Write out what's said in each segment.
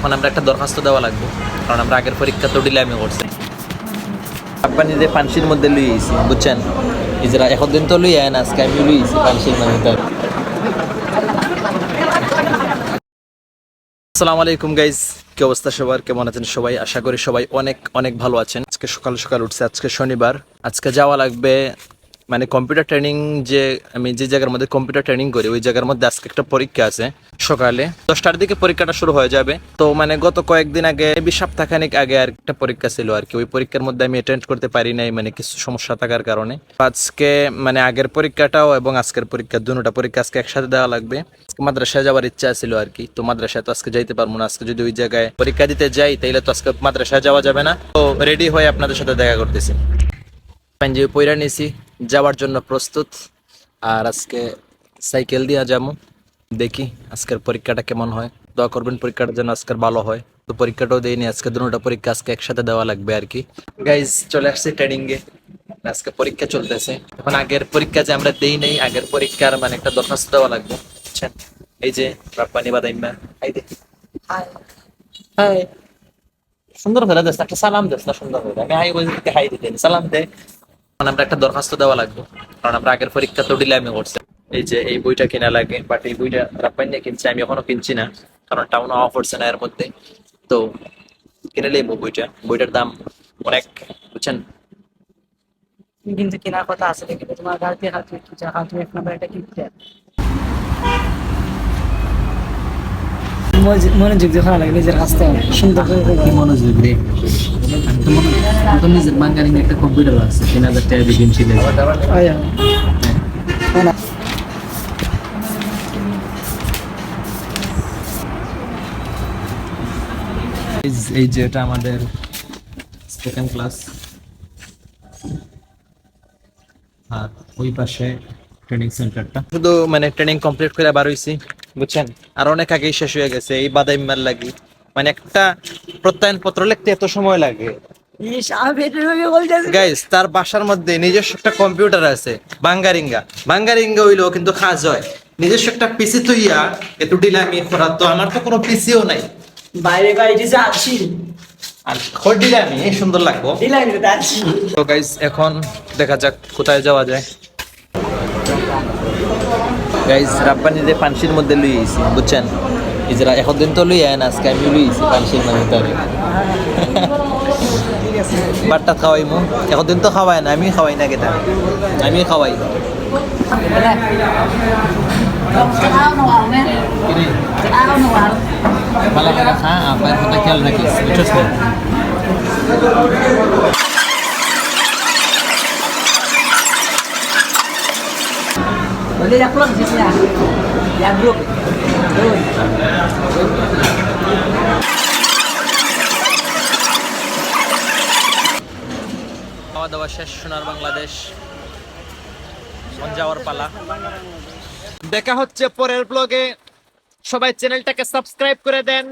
এখন আমরা একটা দরখাস্ত দেওয়া লাগবে, কারণ আমরা আগের পরীক্ষা তো ডিলামি করছি। আব্বা নিজে পানসির মধ্যে লুইয়েছি, বুঝছেন? ইজরা এখন দিন তো লুই আয় না, আজকে আমি লুইয়েছি পানসির মধ্যে। আসসালামু আলাইকুম গাইজ, কি অবস্থা সবার? কেমন আছেন সবাই? আশা করি সবাই অনেক অনেক ভালো আছেন। আজকে সকাল সকাল উঠছে, আজকে শনিবার। আজকে যাওয়া লাগবে মানে কম্পিউটার ট্রেনিং, যে আমি যে জায়গার মধ্যে কম্পিউটার ট্রেনিং করি ওই জায়গার মধ্যে আজকে একটা পরীক্ষা আছে। সকালে 10টার দিকে পরীক্ষাটা শুরু হয়ে যাবে। তো মানে গত কয়েকদিন আগে, সপ্তাহখানিক আগে আর একটা পরীক্ষা ছিল আর কি। ওই পরীক্ষার মধ্যে আমি অ্যাটেন্ড করতে পারি নাই, মানে কিছু সমস্যা থাকার কারণে। আজকে মানে আগের পরীক্ষাটাও এবং আজকের পরীক্ষা, দুটোটা পরীক্ষা আজকে একসাথে দেওয়া লাগবে। মাদ্রাসায় যাওয়ার ইচ্ছা ছিল আর কি, তো মাদ্রাসায় তো আজকে যাইতে পারবো না। আজকে যদি ওই জায়গায় পরীক্ষা দিতে যাই তাইলে তো আজকে মাদ্রাসায় যাওয়া যাবে না। তো রেডি হয়ে আপনাদের সাথে দেখা করতেছি। পাঞ্জাবি পইরা নিয়েছি, যাওয়ার জন্য প্রস্তুত। আর আজকে সাইকেল দিয়া যাবো, দেখি আজকের পরীক্ষাটা কেমন হয়। দোয়া করবেন পরীক্ষাটা যেন আজকের ভালো হয়। তো পরীক্ষাটাও দেয়নি, আজকে দুটোটা পরীক্ষা আজকে একসাথে দেওয়া লাগবে আর কি। গাইজ চলে আসছে ট্রেনিং এ, আজকে পরীক্ষা চলতেছে। এখন আগের পরীক্ষা যে আমরা দেই নাই, আগের পরীক্ষার মানে একটা দরখাস্ত দেওয়া লাগবে, বুঝছেন? এই যে রাব্বানি বাদাইম্মা, হাই দে, হাই সুন্দর করে দেস, একটা সালাম দেস না সুন্দর করে। আমি হাই বলতে হাই দিতে সালাম দে। আমরা একটা দরখাস্ত দেওয়া লাগবে, কারণ আমরা আগের পরীক্ষা তো ডিলামি করছি। এই যে এই বইটা কিনা লাগে, বাট এই বইটা রাব্বাই নিয়ে কিনছি, আমি এখনো কিনছি না, কারণ টাউন অফ করছে না এর মধ্যে। তো কিনে নেবো বইটার দাম অনেক, বুঝছেন? কিন্তু কেনার কথা আছে, কিন্তু তোমার গাড়িতে হাতে কি যা হাতে এক নাম্বার এটা কিনতে মনোযোগ যখন লাগে নিজের হাসতে সুন্দর করে কি মনোযোগ রে, আমি তো নিজের বাঙ্গারিং একটা কম্পিউটার আছে 3000 টাকা দিয়ে কিনছি। এই যে এটা আমাদের সেকেন্ড ক্লাস, আর ওই পাশে ট্রেনিং সেন্টারটা। শুধু মানে ট্রেনিং কমপ্লিট করে বার হইছি, বুঝছেন? আর অনেক আগেই শেষ হয়ে গেছে এই বাদাইম্মার লাগি। মানে একটা প্রত্যয়ন পত্র লিখতে এত সময় লাগে। গাইস তার বাসার মধ্যে নিজস্ব একটা কম্পিউটার আছে, বাঙ্গারিঙ্গা হইলেও কিন্তু কাজ হয়। নিজস্ব একটা পিসি তুইয়া একটু ডিলামি করা, তো আমার তো কোনো পিসিও নাই। বাইরে বাইরে যা আসি আর খোর ডিলামি এই সুন্দর লাগবো। তো গাইস এখন দেখা যাক কোথায় যাওয়া যায়। গাইস রাব্বানি যে পানসির মধ্যে লুইয়েছি, বুঝছেন? ইজরা এখন দিন তো লুই আয় না, আজকে আমি লুইয়েছি পানসির মধ্যে। বাট্টা খাওয়াইমু, এখন দিন তো খাওয়াই না, আমি খাওয়াই না, কেটা আমি খাওয়াই। ভালো করে খা, আপনার কথা খেয়াল রাখিস, বুঝছিস? boleh upload di sini ya grup খাওয়া দাওয়া শেষ, সোনার বাংলাদেশ যাওয়ার পালা। দেখা হচ্ছে পরের ব্লগে। সবাই চ্যানেলটাকে সাবস্ক্রাইব করে দেন।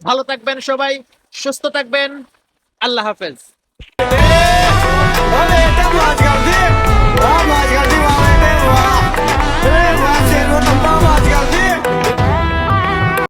ভালো থাকবেন সবাই, সুস্থ থাকবেন। আল্লাহ হাফেজ।